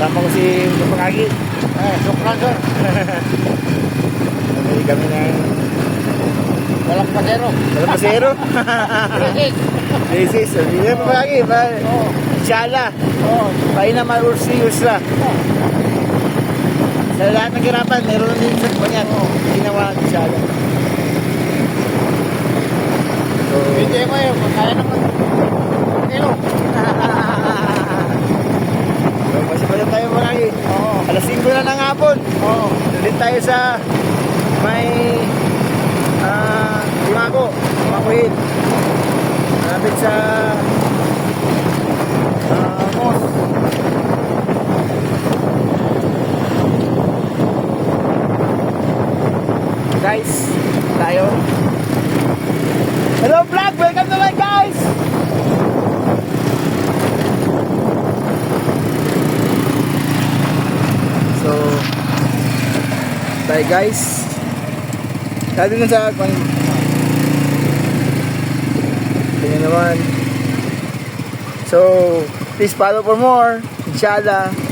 Kasama ko si Kapangagi. Sukran sir. Namili kami ng Walang pasero. Pasero. This is Kapangagi. Oo. Inshallah. Oo. Paina marursi usra. Sa lahat ng hirapan, meron din sa kanyan. Ginawa natin inshallah. So, Hindi ko yun. Kaya naman. Kilo. so masipala tayo mga lagi. Oo. Alas 5 na ng hapon. Oo. Doon tayo sa may Timago Hill. Malapit sa Mos. Guys, tayo. Hello vlog! Welcome to my guys! So, bye guys. Sabi ko sa akin, tingnan naman. So, please follow for more. Inshallah.